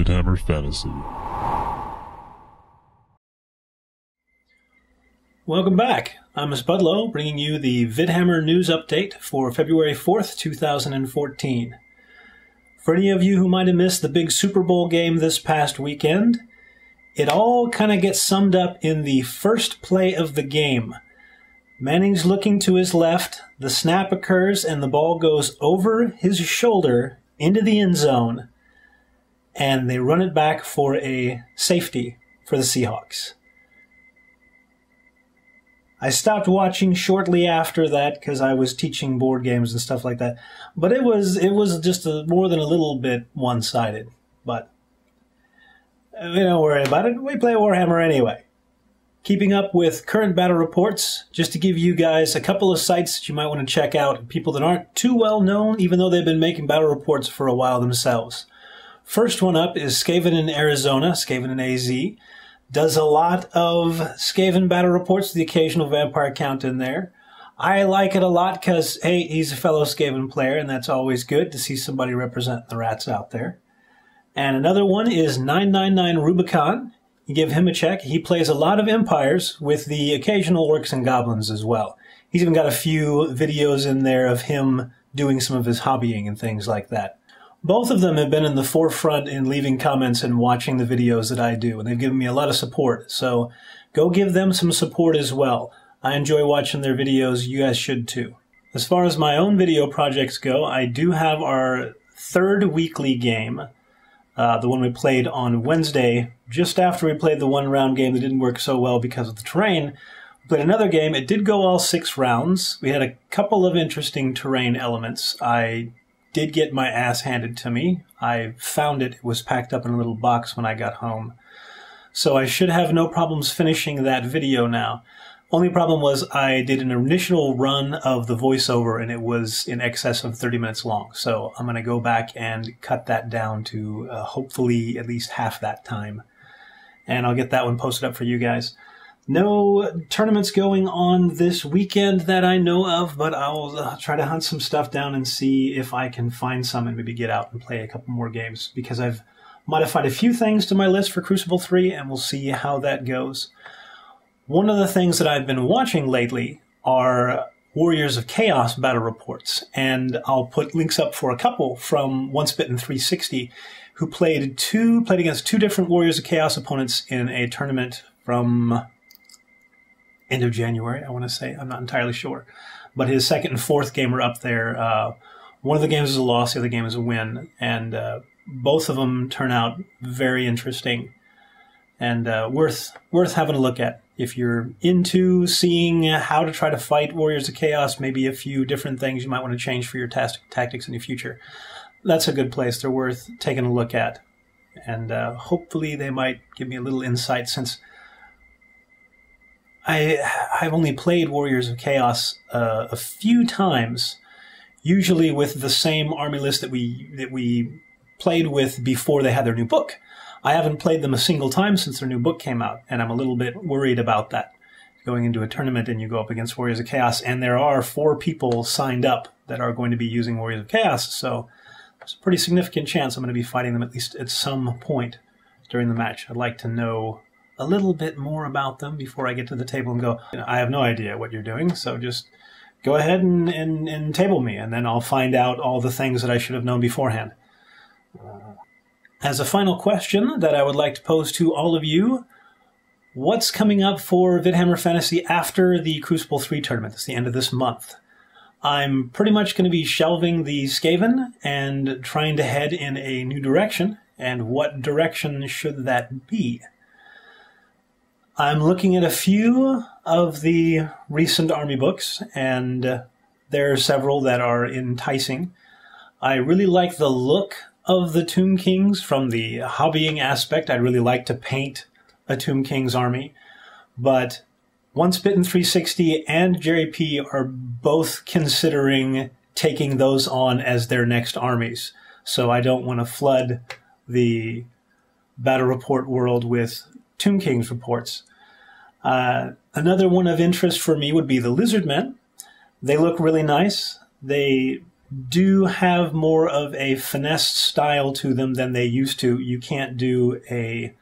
Vidhammer Fantasy. Welcome back. I'm Spudlow, bringing you the Vidhammer news update for February 4th, 2014. For any of you who might have missed the big Super Bowl game this past weekend, it all kind of gets summed up in the first play of the game. Manning's looking to his left, the snap occurs, and the ball goes over his shoulder into the end zone, and they run it back for a safety for the Seahawks. I stopped watching shortly after that because I was teaching board games and stuff like that. But it was just more than a little bit one-sided. But we don't worry about it. We play Warhammer anyway. Keeping up with current battle reports, just to give you guys a couple of sites that you might want to check out, people that aren't too well known, even though they've been making battle reports for a while themselves. First one up is Skaven in Arizona, Skaven in AZ. Does a lot of Skaven battle reports, the occasional vampire count in there. I like it a lot because, hey, he's a fellow Skaven player, and that's always good to see somebody representing the rats out there. And another one is 999 Rubicon. You give him a check. He plays a lot of Empires with the occasional Orcs and Goblins as well. He's even got a few videos in there of him doing some of his hobbying and things like that. Both of them have been in the forefront in leaving comments and watching the videos that I do, and they've given me a lot of support. So go give them some support as well. I enjoy watching their videos. You guys should too. As far as my own video projects go, I do have our third weekly game, the one we played on Wednesday, just after we played the one-round game that didn't work so well because of the terrain. We played another game. It did go all 6 rounds. We had a couple of interesting terrain elements. I did get my ass handed to me. I found it. It was packed up in a little box when I got home. So I should have no problems finishing that video now. Only problem was I did an initial run of the voiceover and it was in excess of 30 minutes long. So I'm going to go back and cut that down to hopefully at least half that time. And I'll get that one posted up for you guys. No tournaments going on this weekend that I know of, but I'll try to hunt some stuff down and see if I can find some and maybe get out and play a couple more games, because I've modified a few things to my list for Crucible 3, and we'll see how that goes. One of the things that I've been watching lately are Warriors of Chaos battle reports, and I'll put links up for a couple from Once Bitten 360, who played against 2 different Warriors of Chaos opponents in a tournament from end of January, I want to say. I'm not entirely sure. But his second and fourth game are up there. One of the games is a loss, the other game is a win. And both of them turn out very interesting and worth having a look at. If you're into seeing how to try to fight Warriors of Chaos, maybe a few different things you might want to change for your tactics in the future, that's a good place. They're worth taking a look at. And hopefully they might give me a little insight, since I've only played Warriors of Chaos a few times, usually with the same army list that we played with before they had their new book. I haven't played them a single time since their new book came out, and I'm a little bit worried about that. Going into a tournament and you go up against Warriors of Chaos, and there are 4 people signed up that are going to be using Warriors of Chaos, so there's a pretty significant chance I'm going to be fighting them at least at some point during the match. I'd like to know a little bit more about them before I get to the table and go, I have no idea what you're doing, so just go ahead and table me, and then I'll find out all the things that I should have known beforehand. As a final question that I would like to pose to all of you, what's coming up for Vidhammer Fantasy after the Crucible 3 tournament? It's the end of this month. I'm pretty much going to be shelving the Skaven and trying to head in a new direction, and what direction should that be? I'm looking at a few of the recent army books, and there are several that are enticing. I really like the look of the Tomb Kings from the hobbying aspect. I'd really like to paint a Tomb King's army, but Once Bitten 360 and Jerry P are both considering taking those on as their next armies. So I don't want to flood the battle report world with Tomb Kings reports. Another one of interest for me would be the Lizard Men. They look really nice. They do have more of a finesse style to them than they used to. You can't do a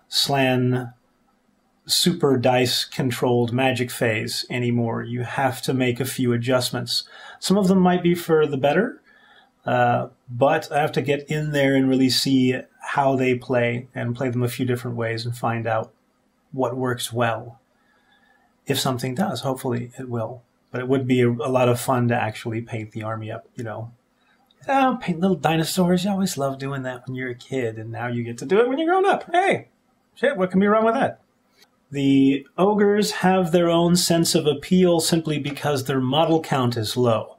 Slan super dice controlled magic phase anymore. You have to make a few adjustments. Some of them might be for the better, but I have to get in there and really see how they play and play them a few different ways and find out what works well. If something does, hopefully it will. But it would be a lot of fun to actually paint the army up, you know. Oh, paint little dinosaurs. You always love doing that when you're a kid, and now you get to do it when you're grown up. Hey, shit, what can be wrong with that? The ogres have their own sense of appeal simply because their model count is low.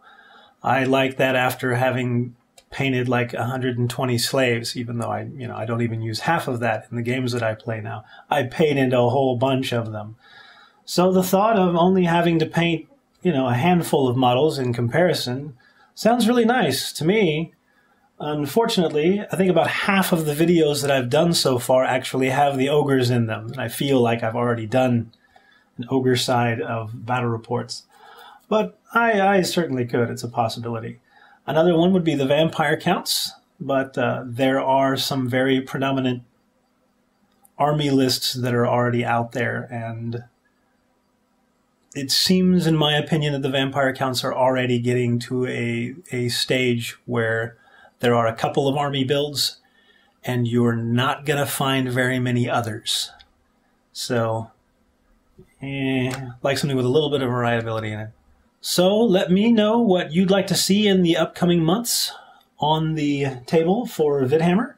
I like that after having painted like 120 slaves, even though I don't even use half of that in the games that I play now. I painted a whole bunch of them. So the thought of only having to paint, a handful of models in comparison sounds really nice to me. Unfortunately, I think about half of the videos that I've done so far actually have the ogres in them, and I feel like I've already done an ogre side of battle reports. But I certainly could. It's a possibility. Another one would be the vampire counts, but there are some very predominant army lists that are already out there, and it seems, in my opinion, that the vampire counts are already getting to a stage where there are a couple of army builds, and you're not going to find very many others. So, like something with a little bit of variability in it. So, let me know what you'd like to see in the upcoming months on the table for Vidhammer,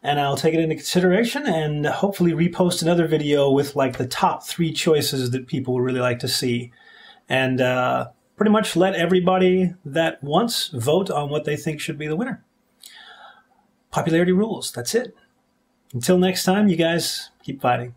and I'll take it into consideration and hopefully repost another video with like the top 3 choices that people would really like to see. And pretty much let everybody that wants vote on what they think should be the winner. Popularity rules. That's it. Until next time, you guys keep fighting.